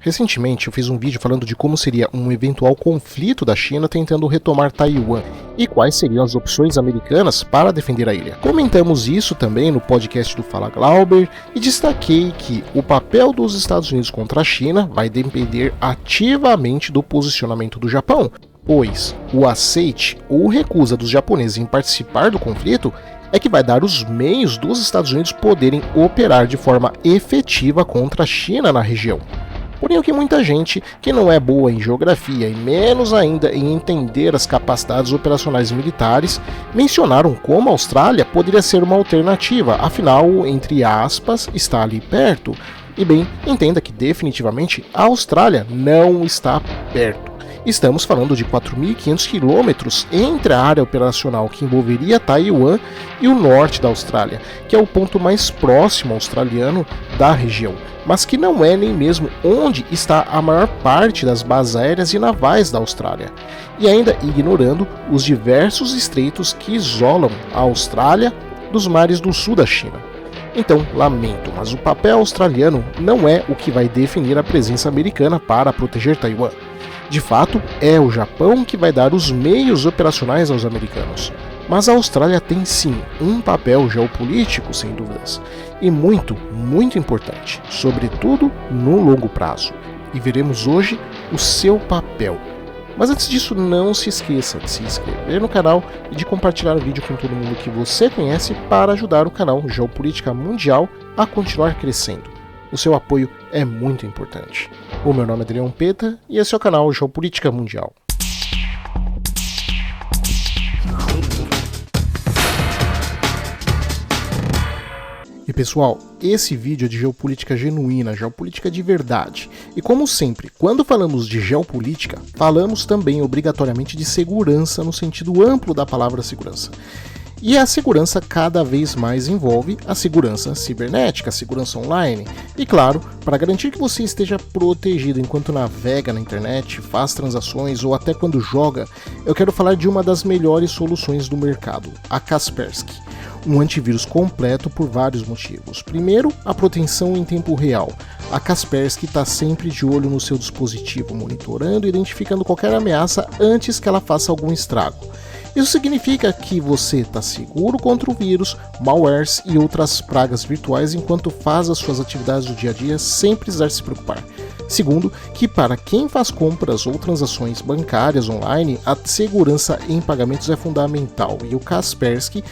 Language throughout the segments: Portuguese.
Recentemente eu fiz um vídeo falando de como seria um eventual conflito da China tentando retomar Taiwan e quais seriam as opções americanas para defender a ilha. Comentamos isso também no podcast do Fala Glauber e destaquei que o papel dos Estados Unidos contra a China vai depender ativamente do posicionamento do Japão, pois o aceite ou recusa dos japoneses em participar do conflito é que vai dar os meios dos Estados Unidos poderem operar de forma efetiva contra a China na região. Porém, o que muita gente que não é boa em geografia e menos ainda em entender as capacidades operacionais militares mencionaram como a Austrália poderia ser uma alternativa, afinal, entre aspas, está ali perto. E bem, entenda que definitivamente a Austrália não está perto. Estamos falando de 4.500 quilômetros entre a área operacional que envolveria Taiwan e o norte da Austrália, que é o ponto mais próximo australiano da região, mas que não é nem mesmo onde está a maior parte das bases aéreas e navais da Austrália, e ainda ignorando os diversos estreitos que isolam a Austrália dos mares do sul da China. Então, lamento, mas o papel australiano não é o que vai definir a presença americana para proteger Taiwan. De fato, é o Japão que vai dar os meios operacionais aos americanos. Mas a Austrália tem sim um papel geopolítico, sem dúvidas, e muito importante, sobretudo no longo prazo. E veremos hoje o seu papel. Mas antes disso, não se esqueça de se inscrever no canal e de compartilhar o vídeo com todo mundo que você conhece para ajudar o canal Geopolítica Mundial a continuar crescendo. O seu apoio é muito importante. O meu nome é Adriano Peta e esse é o canal Geopolítica Mundial. E pessoal, esse vídeo é de geopolítica genuína, geopolítica de verdade. E como sempre, quando falamos de geopolítica, falamos também obrigatoriamente de segurança no sentido amplo da palavra segurança. E a segurança cada vez mais envolve a segurança cibernética, a segurança online. E claro, para garantir que você esteja protegido enquanto navega na internet, faz transações ou até quando joga, eu quero falar de uma das melhores soluções do mercado, a Kaspersky. Um antivírus completo por vários motivos. Primeiro, a proteção em tempo real. A Kaspersky está sempre de olho no seu dispositivo, monitorando e identificando qualquer ameaça antes que ela faça algum estrago. Isso significa que você está seguro contra o vírus, malwares e outras pragas virtuais enquanto faz as suas atividades do dia a dia sem precisar se preocupar. Segundo, que para quem faz compras ou transações bancárias online, a segurança em pagamentos é fundamental e o Kaspersky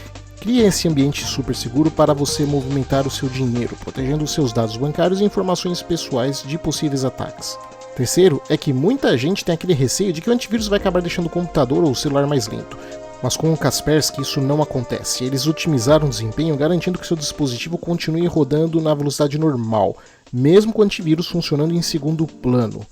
cria esse ambiente super seguro para você movimentar o seu dinheiro, protegendo os seus dados bancários e informações pessoais de possíveis ataques. Terceiro é que muita gente tem aquele receio de que o antivírus vai acabar deixando o computador ou o celular mais lento. Mas com o Kaspersky isso não acontece. Eles otimizaram o desempenho garantindo que seu dispositivo continue rodando na velocidade normal, mesmo com o antivírus funcionando em segundo plano.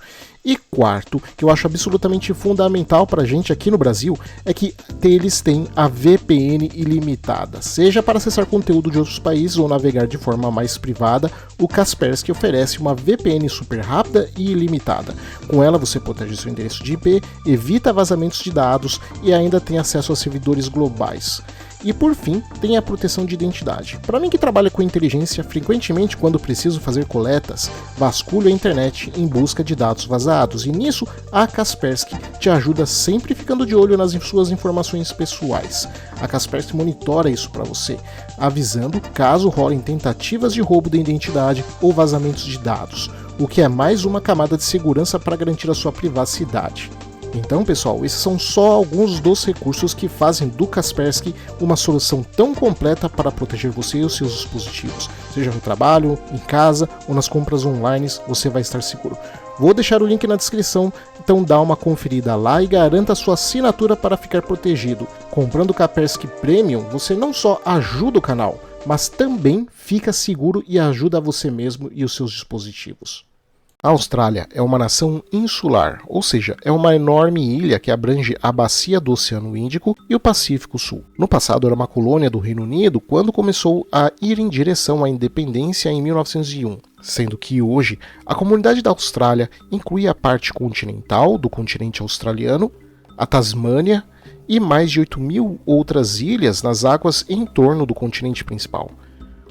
E quarto, que eu acho absolutamente fundamental para a gente aqui no Brasil, é que eles têm a VPN ilimitada. Seja para acessar conteúdo de outros países ou navegar de forma mais privada, o Kaspersky oferece uma VPN super rápida e ilimitada. Com ela você protege seu endereço de IP, evita vazamentos de dados e ainda tem acesso a servidores globais. E por fim, tem a proteção de identidade. Para mim que trabalha com inteligência, frequentemente quando preciso fazer coletas, vasculho a internet em busca de dados vazados, e nisso a Kaspersky te ajuda sempre ficando de olho nas suas informações pessoais. A Kaspersky monitora isso para você, avisando caso rolem tentativas de roubo da identidade ou vazamentos de dados, o que é mais uma camada de segurança para garantir a sua privacidade. Então, pessoal, esses são só alguns dos recursos que fazem do Kaspersky uma solução tão completa para proteger você e os seus dispositivos. Seja no trabalho, em casa ou nas compras online, você vai estar seguro. Vou deixar o link na descrição, então dá uma conferida lá e garanta a sua assinatura para ficar protegido. Comprando o Kaspersky Premium, você não só ajuda o canal, mas também fica seguro e ajuda você mesmo e os seus dispositivos. A Austrália é uma nação insular, ou seja, é uma enorme ilha que abrange a bacia do Oceano Índico e o Pacífico Sul. No passado era uma colônia do Reino Unido quando começou a ir em direção à independência em 1901, sendo que hoje a comunidade da Austrália inclui a parte continental do continente australiano, a Tasmânia e mais de 8.000 outras ilhas nas águas em torno do continente principal.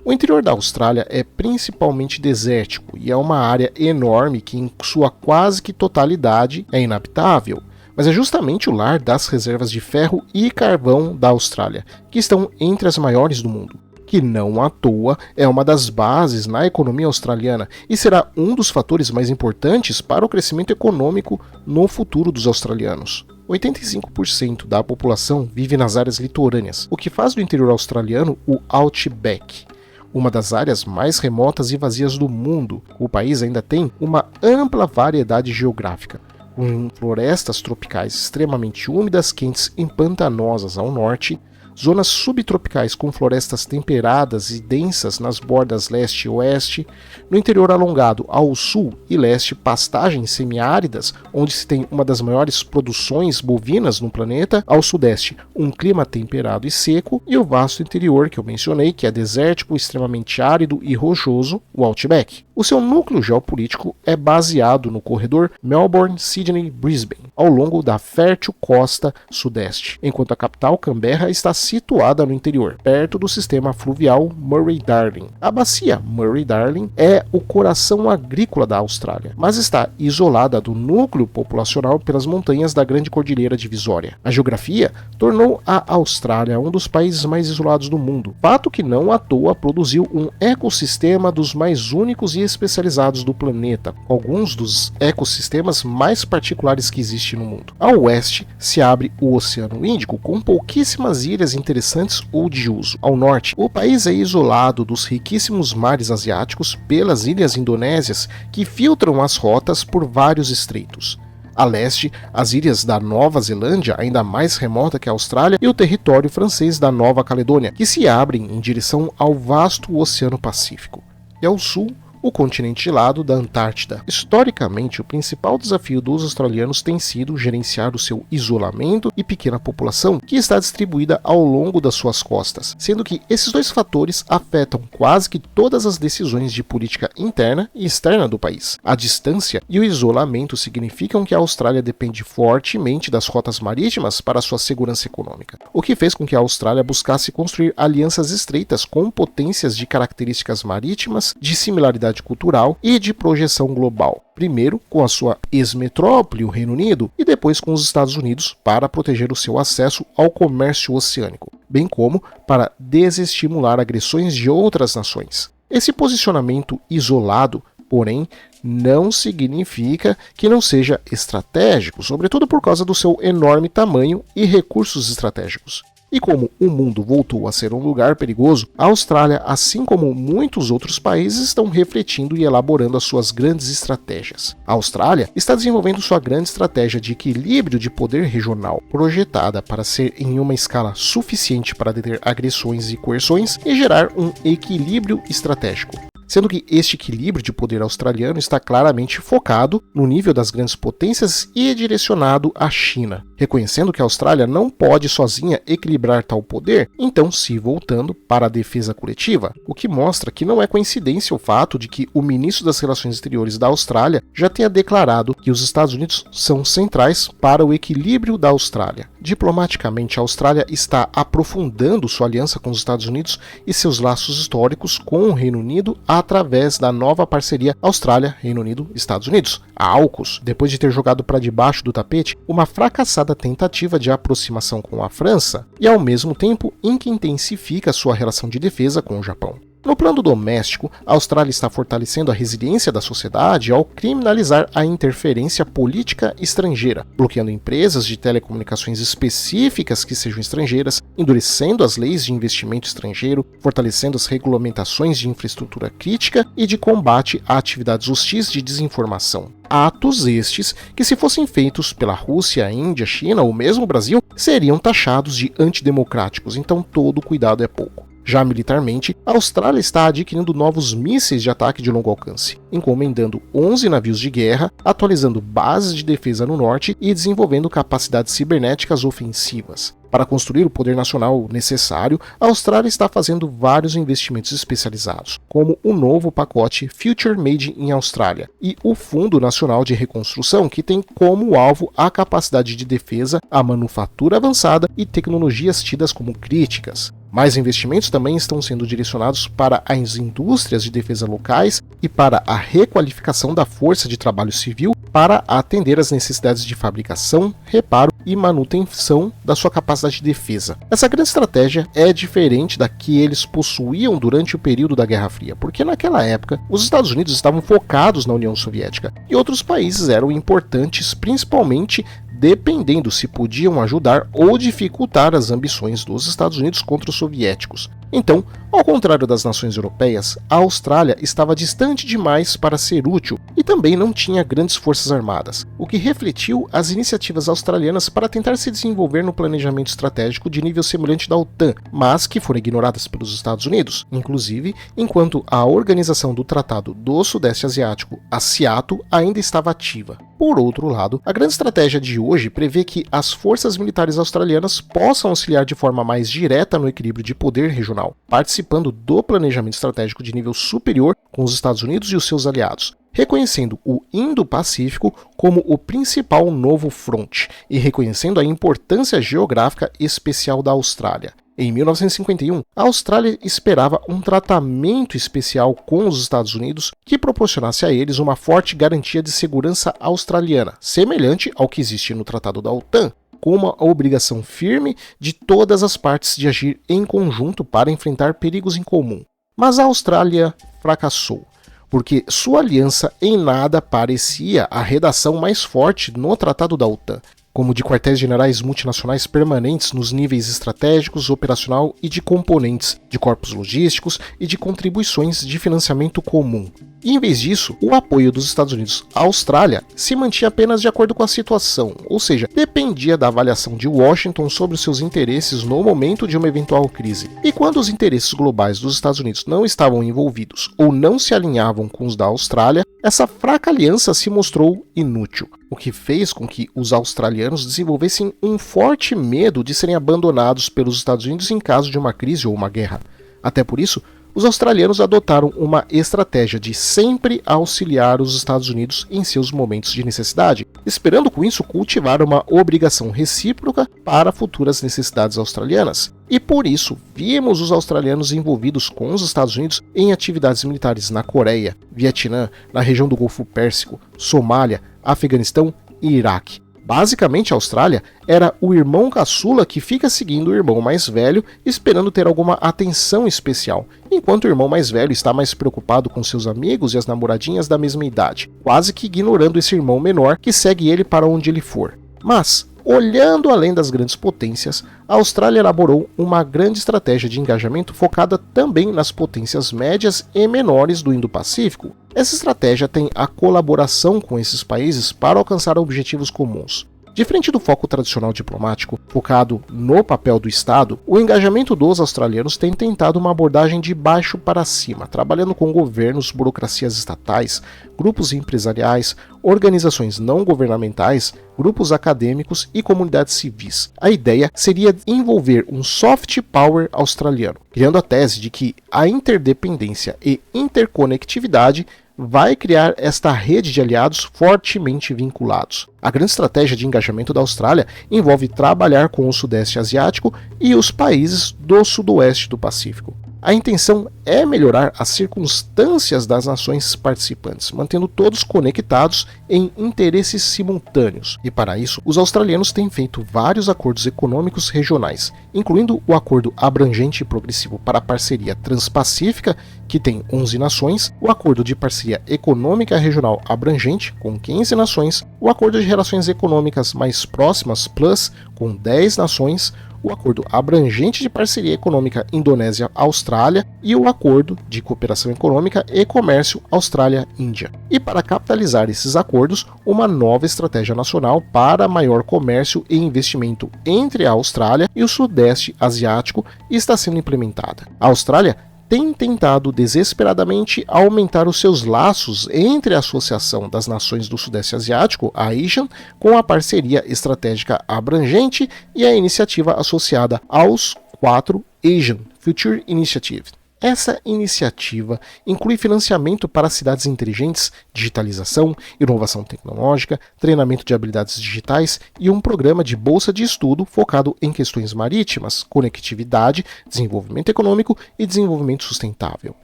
O interior da Austrália é principalmente desértico e é uma área enorme que, em sua quase que totalidade, é inabitável. Mas é justamente o lar das reservas de ferro e carvão da Austrália, que estão entre as maiores do mundo, que não à toa é uma das bases na economia australiana e será um dos fatores mais importantes para o crescimento econômico no futuro dos australianos. 85% da população vive nas áreas litorâneas, o que faz do interior australiano o Outback, uma das áreas mais remotas e vazias do mundo. O país ainda tem uma ampla variedade geográfica, com florestas tropicais extremamente úmidas, quentes e pantanosas ao norte, zonas subtropicais com florestas temperadas e densas nas bordas leste e oeste, no interior alongado ao sul e leste pastagens semiáridas, onde se tem uma das maiores produções bovinas no planeta, ao sudeste um clima temperado e seco, e o vasto interior que eu mencionei, que é desértico, extremamente árido e rochoso, o Outback. O seu núcleo geopolítico é baseado no corredor Melbourne-Sydney-Brisbane, ao longo da fértil costa sudeste, enquanto a capital, Canberra, está situada no interior, perto do sistema fluvial Murray-Darling. A bacia Murray-Darling é o coração agrícola da Austrália, mas está isolada do núcleo populacional pelas montanhas da Grande Cordilheira Divisória. A geografia tornou a Austrália um dos países mais isolados do mundo, fato que não à toa produziu um ecossistema dos mais únicos e especializados do planeta, alguns dos ecossistemas mais particulares que existem no mundo. Ao oeste se abre o Oceano Índico, com pouquíssimas ilhas interessantes ou de uso. Ao norte, o país é isolado dos riquíssimos mares asiáticos pelas ilhas indonésias que filtram as rotas por vários estreitos. A leste, as ilhas da Nova Zelândia, ainda mais remota que a Austrália, e o território francês da Nova Caledônia, que se abrem em direção ao vasto Oceano Pacífico. E ao sul, o continente gelado da Antártida. Historicamente, o principal desafio dos australianos tem sido gerenciar o seu isolamento e pequena população que está distribuída ao longo das suas costas, sendo que esses dois fatores afetam quase que todas as decisões de política interna e externa do país. A distância e o isolamento significam que a Austrália depende fortemente das rotas marítimas para sua segurança econômica, o que fez com que a Austrália buscasse construir alianças estreitas com potências de características marítimas, de similaridade cultural e de projeção global. Primeiro com a sua ex-metrópole, o Reino Unido, e depois com os Estados Unidos para proteger o seu acesso ao comércio oceânico, bem como para desestimular agressões de outras nações. Esse posicionamento isolado, porém, não significa que não seja estratégico, sobretudo por causa do seu enorme tamanho e recursos estratégicos. E como o mundo voltou a ser um lugar perigoso, a Austrália, assim como muitos outros países, estão refletindo e elaborando as suas grandes estratégias. A Austrália está desenvolvendo sua grande estratégia de equilíbrio de poder regional, projetada para ser em uma escala suficiente para deter agressões e coerções e gerar um equilíbrio estratégico. Sendo que este equilíbrio de poder australiano está claramente focado no nível das grandes potências e direcionado à China, reconhecendo que a Austrália não pode sozinha equilibrar tal poder, então se voltando para a defesa coletiva, o que mostra que não é coincidência o fato de que o ministro das Relações Exteriores da Austrália já tenha declarado que os Estados Unidos são centrais para o equilíbrio da Austrália. Diplomaticamente, a Austrália está aprofundando sua aliança com os Estados Unidos e seus laços históricos com o Reino Unido através da nova parceria Austrália-Reino Unido-Estados Unidos, a AUKUS, depois de ter jogado para debaixo do tapete uma fracassada tentativa de aproximação com a França e, ao mesmo tempo, em que intensifica sua relação de defesa com o Japão. No plano doméstico, a Austrália está fortalecendo a resiliência da sociedade ao criminalizar a interferência política estrangeira, bloqueando empresas de telecomunicações específicas que sejam estrangeiras, endurecendo as leis de investimento estrangeiro, fortalecendo as regulamentações de infraestrutura crítica e de combate a atividades hostis de desinformação. Atos estes que, se fossem feitos pela Rússia, Índia, China ou mesmo Brasil, seriam taxados de antidemocráticos, então todo cuidado é pouco. Já militarmente, a Austrália está adquirindo novos mísseis de ataque de longo alcance, encomendando 11 navios de guerra, atualizando bases de defesa no norte e desenvolvendo capacidades cibernéticas ofensivas. Para construir o poder nacional necessário, a Austrália está fazendo vários investimentos especializados, como o novo pacote Future Made in Australia e o Fundo Nacional de Reconstrução, que tem como alvo a capacidade de defesa, a manufatura avançada e tecnologias tidas como críticas. Mais investimentos também estão sendo direcionados para as indústrias de defesa locais e para a requalificação da força de trabalho civil para atender às necessidades de fabricação, reparo e manutenção da sua capacidade de defesa. Essa grande estratégia é diferente da que eles possuíam durante o período da Guerra Fria, porque naquela época os Estados Unidos estavam focados na União Soviética e outros países eram importantes, principalmente dependendo se podiam ajudar ou dificultar as ambições dos Estados Unidos contra os soviéticos. Então, ao contrário das nações europeias, a Austrália estava distante demais para ser útil e também não tinha grandes forças armadas, o que refletiu as iniciativas australianas para tentar se desenvolver no planejamento estratégico de nível semelhante da OTAN, mas que foram ignoradas pelos Estados Unidos, inclusive enquanto a Organização do Tratado do Sudeste Asiático, a SEATO, ainda estava ativa. Por outro lado, a grande estratégia de hoje prevê que as forças militares australianas possam auxiliar de forma mais direta no equilíbrio de poder regional, participando do planejamento estratégico de nível superior com os Estados Unidos e os seus aliados, reconhecendo o Indo-Pacífico como o principal novo fronte e reconhecendo a importância geográfica especial da Austrália. Em 1951, a Austrália esperava um tratamento especial com os Estados Unidos que proporcionasse a eles uma forte garantia de segurança australiana, semelhante ao que existe no Tratado da OTAN, com uma obrigação firme de todas as partes de agir em conjunto para enfrentar perigos em comum. Mas a Austrália fracassou, porque sua aliança em nada parecia a redação mais forte no Tratado da OTAN, como de quartéis generais multinacionais permanentes nos níveis estratégicos, operacional e de componentes, de corpos logísticos e de contribuições de financiamento comum. E, em vez disso, o apoio dos Estados Unidos à Austrália se mantinha apenas de acordo com a situação, ou seja, dependia da avaliação de Washington sobre os seus interesses no momento de uma eventual crise. E quando os interesses globais dos Estados Unidos não estavam envolvidos ou não se alinhavam com os da Austrália, essa fraca aliança se mostrou inútil, o que fez com que os australianos desenvolvessem um forte medo de serem abandonados pelos Estados Unidos em caso de uma crise ou uma guerra. Até por isso, os australianos adotaram uma estratégia de sempre auxiliar os Estados Unidos em seus momentos de necessidade, esperando com isso cultivar uma obrigação recíproca para futuras necessidades australianas. E por isso, vimos os australianos envolvidos com os Estados Unidos em atividades militares na Coreia, Vietnã, na região do Golfo Pérsico, Somália, Afeganistão e Iraque. Basicamente, a Austrália era o irmão caçula que fica seguindo o irmão mais velho, esperando ter alguma atenção especial, enquanto o irmão mais velho está mais preocupado com seus amigos e as namoradinhas da mesma idade, quase que ignorando esse irmão menor que segue ele para onde ele for. Mas, olhando além das grandes potências, a Austrália elaborou uma grande estratégia de engajamento focada também nas potências médias e menores do Indo-Pacífico. Essa estratégia tem a colaboração com esses países para alcançar objetivos comuns. Diferente do foco tradicional diplomático, focado no papel do Estado, o engajamento dos australianos tem tentado uma abordagem de baixo para cima, trabalhando com governos, burocracias estatais, grupos empresariais, organizações não governamentais, grupos acadêmicos e comunidades civis. A ideia seria envolver um soft power australiano, criando a tese de que a interdependência e interconectividade vai criar esta rede de aliados fortemente vinculados. A grande estratégia de engajamento da Austrália envolve trabalhar com o Sudeste Asiático e os países do Sudoeste do Pacífico. A intenção é melhorar as circunstâncias das nações participantes, mantendo todos conectados em interesses simultâneos. E para isso, os australianos têm feito vários acordos econômicos regionais, incluindo o Acordo Abrangente e Progressivo para a Parceria Transpacífica, que tem 11 nações, o Acordo de Parceria Econômica Regional Abrangente, com 15 nações, o Acordo de Relações Econômicas Mais Próximas Plus, com 10 nações, o Acordo Abrangente de Parceria Econômica Indonésia-Austrália e o Acordo de Cooperação Econômica e Comércio Austrália-Índia. E para capitalizar esses acordos, uma nova estratégia nacional para maior comércio e investimento entre a Austrália e o Sudeste Asiático está sendo implementada. A Austrália tem tentado desesperadamente aumentar os seus laços entre a Associação das Nações do Sudeste Asiático, a ASEAN, com a Parceria Estratégica Abrangente e a iniciativa associada aos 4 ASEAN Future Initiative. Essa iniciativa inclui financiamento para cidades inteligentes, digitalização, inovação tecnológica, treinamento de habilidades digitais e um programa de bolsa de estudo focado em questões marítimas, conectividade, desenvolvimento econômico e desenvolvimento sustentável.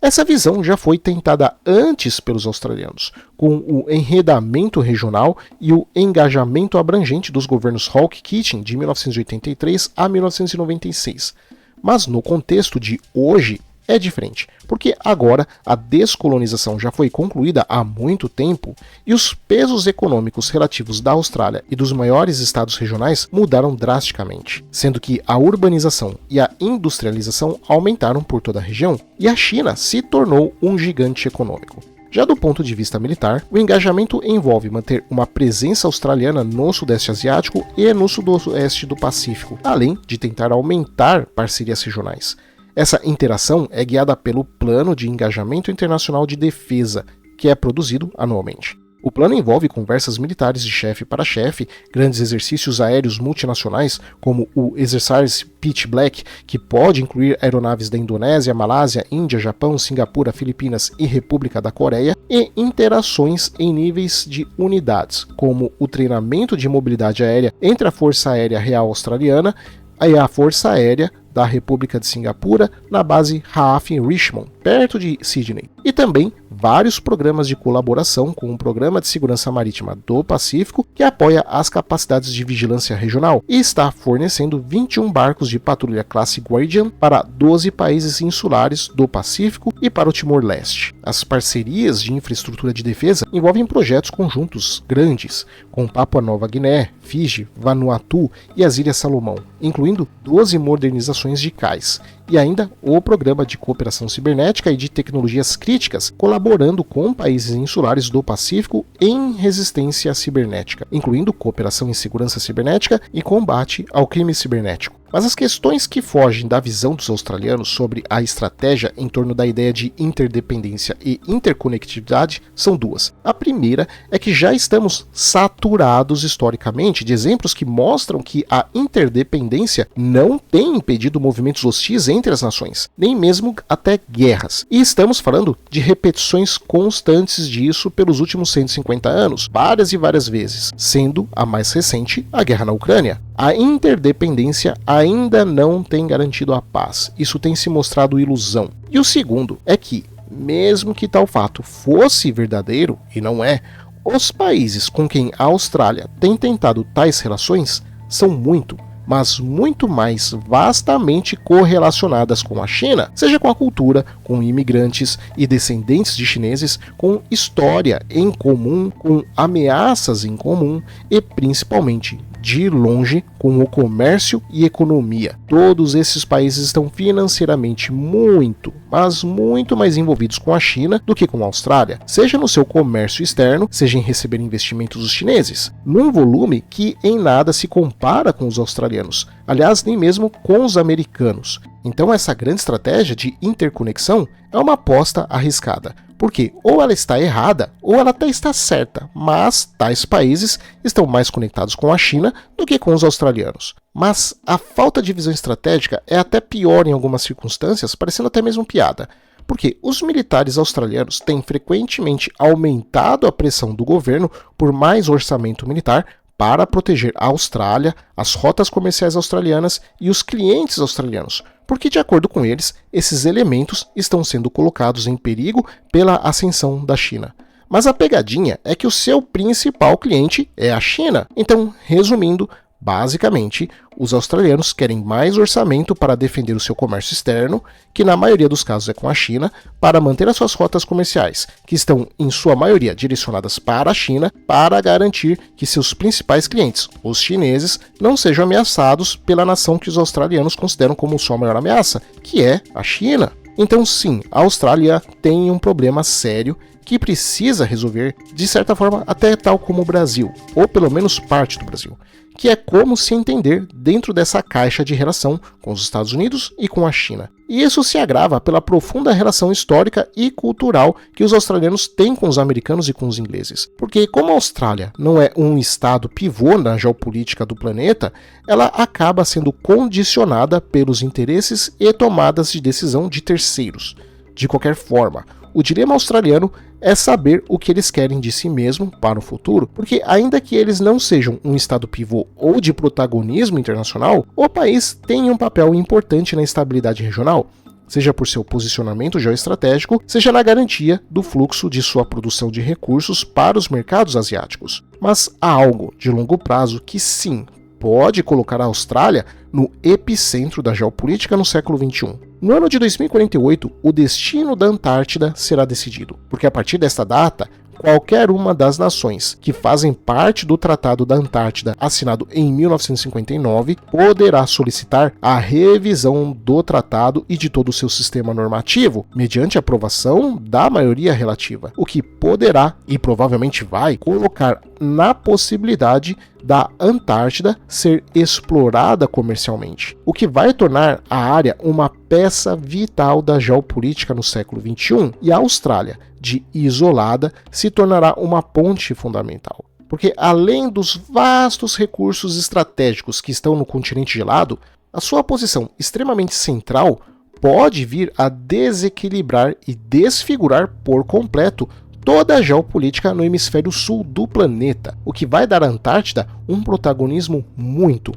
Essa visão já foi tentada antes pelos australianos, com o enredamento regional e o engajamento abrangente dos governos Hawke-Keating de 1983 a 1996. Mas no contexto de hoje é diferente, porque agora a descolonização já foi concluída há muito tempo e os pesos econômicos relativos da Austrália e dos maiores estados regionais mudaram drasticamente, sendo que a urbanização e a industrialização aumentaram por toda a região e a China se tornou um gigante econômico. Já do ponto de vista militar, o engajamento envolve manter uma presença australiana no Sudeste Asiático e no Sudoeste do Pacífico, além de tentar aumentar parcerias regionais. Essa interação é guiada pelo Plano de Engajamento Internacional de Defesa, que é produzido anualmente. O plano envolve conversas militares de chefe para chefe, grandes exercícios aéreos multinacionais, como o Exercise Pitch Black, que pode incluir aeronaves da Indonésia, Malásia, Índia, Japão, Singapura, Filipinas e República da Coreia, e interações em níveis de unidades, como o treinamento de mobilidade aérea entre a Força Aérea Real Australiana e a Força Aérea da República de Singapura na base RAAF em Richmond, perto de Sydney, e também vários programas de colaboração com o Programa de Segurança Marítima do Pacífico, que apoia as capacidades de vigilância regional e está fornecendo 21 barcos de patrulha classe Guardian para 12 países insulares do Pacífico e para o Timor-Leste. As parcerias de infraestrutura de defesa envolvem projetos conjuntos grandes, com Papua Nova Guiné, Fiji, Vanuatu e as Ilhas Salomão, incluindo 12 modernizações de cais, e ainda o Programa de Cooperação Cibernética e de Tecnologias Críticas, colaborando com países insulares do Pacífico em resistência cibernética, incluindo cooperação em segurança cibernética e combate ao crime cibernético. Mas as questões que fogem da visão dos australianos sobre a estratégia em torno da ideia de interdependência e interconectividade são duas. A primeira é que já estamos saturados historicamente de exemplos que mostram que a interdependência não tem impedido movimentos hostis entre as nações, nem mesmo até guerras. E estamos falando de repetições constantes disso pelos últimos 150 anos, várias e várias vezes, sendo a mais recente a guerra na Ucrânia. A interdependência ainda não tem garantido a paz. Isso tem se mostrado ilusão. E o segundo é que, mesmo que tal fato fosse verdadeiro, e não é, os países com quem a Austrália tem tentado tais relações são muito, mas muito mais vastamente correlacionadas com a China, seja com a cultura, com imigrantes e descendentes de chineses, com história em comum, com ameaças em comum e principalmente de longe com o comércio e economia. Todos esses países estão financeiramente muito, mas muito mais envolvidos com a China do que com a Austrália, seja no seu comércio externo, seja em receber investimentos dos chineses, num volume que em nada se compara com os australianos, aliás, nem mesmo com os americanos. Então essa grande estratégia de interconexão é uma aposta arriscada, porque ou ela está errada ou ela até está certa, mas tais países estão mais conectados com a China do que com os australianos. Mas a falta de visão estratégica é até pior em algumas circunstâncias, parecendo até mesmo piada, porque os militares australianos têm frequentemente aumentado a pressão do governo por mais orçamento militar para proteger a Austrália, as rotas comerciais australianas e os clientes australianos, porque, de acordo com eles, esses elementos estão sendo colocados em perigo pela ascensão da China. Mas a pegadinha é que o seu principal cliente é a China. Então, resumindo, basicamente, os australianos querem mais orçamento para defender o seu comércio externo, que na maioria dos casos é com a China, para manter as suas rotas comerciais, que estão em sua maioria direcionadas para a China, para garantir que seus principais clientes, os chineses, não sejam ameaçados pela nação que os australianos consideram como sua maior ameaça, que é a China. Então sim, a Austrália tem um problema sério que precisa resolver, de certa forma, até tal como o Brasil, ou pelo menos parte do Brasil, que é como se entender dentro dessa caixa de relação com os Estados Unidos e com a China. E isso se agrava pela profunda relação histórica e cultural que os australianos têm com os americanos e com os ingleses. Porque como a Austrália não é um estado pivô na geopolítica do planeta, ela acaba sendo condicionada pelos interesses e tomadas de decisão de terceiros. De qualquer forma, o dilema australiano é saber o que eles querem de si mesmo para o futuro, porque ainda que eles não sejam um estado pivô ou de protagonismo internacional, o país tem um papel importante na estabilidade regional, seja por seu posicionamento geoestratégico, seja na garantia do fluxo de sua produção de recursos para os mercados asiáticos. Mas há algo de longo prazo que sim, pode colocar a Austrália no epicentro da geopolítica no século XXI. No ano de 2048, o destino da Antártida será decidido, porque a partir desta data, qualquer uma das nações que fazem parte do Tratado da Antártida, assinado em 1959, poderá solicitar a revisão do tratado e de todo o seu sistema normativo, mediante aprovação da maioria relativa, o que poderá e provavelmente vai colocar na possibilidade da Antártida ser explorada comercialmente, o que vai tornar a área uma peça vital da geopolítica no século XXI, e a Austrália, de isolada, se tornará uma ponte fundamental. Porque além dos vastos recursos estratégicos que estão no continente gelado, a sua posição extremamente central pode vir a desequilibrar e desfigurar por completo toda a geopolítica no hemisfério sul do planeta, o que vai dar à Antártida um protagonismo muito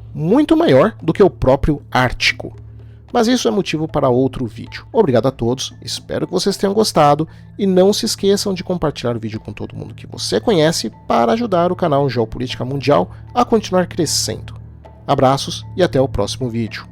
maior do que o próprio Ártico. Mas isso é motivo para outro vídeo. Obrigado a todos, espero que vocês tenham gostado e não se esqueçam de compartilhar o vídeo com todo mundo que você conhece para ajudar o canal Geopolítica Mundial a continuar crescendo. Abraços e até o próximo vídeo.